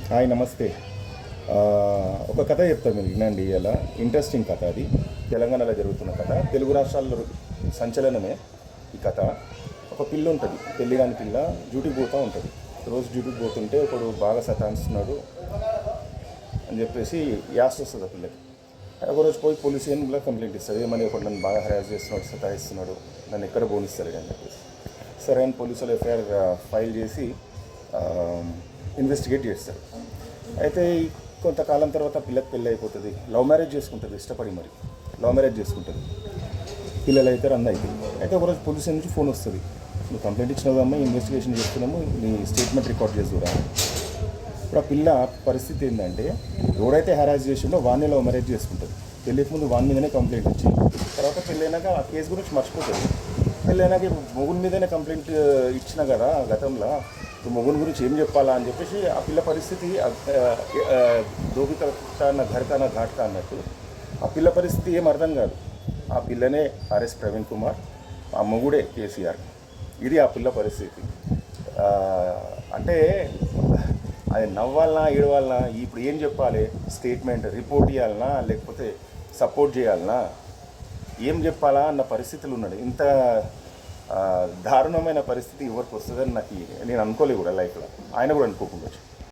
Hi నమస్తే. ఆ, ఒక కథ చెప్తాను మీరు వినండి. ఇలా ఇంట్రెస్టింగ్ కథ. అది తెలంగాణలో జరుగుతున్న కథ. తెలుగు రాష్ట్రాల్లో సంచలనమే ఈ కథ. ఒక పిల్ల ఉంటుంది, పెళ్లి కాని పిల్ల. డ్యూటీకి పోతూ ఉంటుంది. రోజు డ్యూటీకి పోతుంటే ఒకడు బాగా సతాయిస్తున్నాడు అని చెప్పేసి యాస్ వస్తుంది ఆ పిల్లకి. ఒకరోజు పోయి పోలీస్ స్టేషన్లో కంప్లైంట్ ఇస్తుంది. ఏమని ఒకటి నన్ను బాగా హెరాస్ చేస్తున్నాడు, సతాయిస్తున్నాడు, నన్ను ఎక్కడ పోనిస్తారు అని చెప్పేసి. సరే అని పోలీసులు ఎఫ్ఐఆర్ ఫైల్ చేసి ఇన్వెస్టిగేట్ చేస్తారు. అయితే కొంతకాలం తర్వాత పిల్లకి పెళ్ళి అయిపోతుంది. లవ్ మ్యారేజ్ చేసుకుంటుంది, ఇష్టపడి మరి లవ్ మ్యారేజ్ చేసుకుంటుంది. పిల్లలు అవుతారు, అన్న అవుతుంది. అయితే ఒకరోజు పోలీస్ నుంచి ఫోన్ వస్తుంది, నువ్వు కంప్లైంట్ ఇచ్చినావు అమ్మాయి, ఇన్వెస్టిగేషన్ చేస్తున్నాము, నీ స్టేట్మెంట్ రికార్డ్ చేసుకురా. ఇప్పుడు ఆ పిల్ల పరిస్థితి ఏంటంటే, ఎవడైతే హెరాస్ చేసిండో వాడిని లవ్ మ్యారేజ్ చేసుకుంటుంది. పెళ్ళికి ముందు వాని మీదనే కంప్లైంట్ ఇచ్చి, తర్వాత పెళ్ళైనాక ఆ కేసు గురించి మర్చిపోతుంది. పెళ్ళైనాక మొగుని మీదనే కంప్లైంట్ ఇచ్చిన కదా గతంలో, మొగుని గురించి ఏం చెప్పాలా అని చెప్పేసి ఆ పిల్ల పరిస్థితి దోపికన ఘర్కాన ఘాట్కా అన్నట్టు. ఆ పిల్ల పరిస్థితి ఏం అర్థం కాదు. ఆ పిల్లనే ఆర్ఎస్ ప్రవీణ్ కుమార్, ఆ మొగుడే కేసీఆర్. ఇది ఆ పిల్ల పరిస్థితి. అంటే అది నవ్వాలనా ఏడవాలనా, ఇప్పుడు ఏం చెప్పాలి? స్టేట్మెంట్ రిపోర్ట్ ఇవ్వాలనా లేకపోతే సపోర్ట్ చేయాలనా, ఏం చెప్పాలా అన్న పరిస్థితులు ఉన్నాడు. ఇంత దారుణమైన పరిస్థితి ఎవరికి వస్తుందని నేను అనుకోలేదు కూడా లైఫ్లో. ఆయన కూడా అనుకోకుండా.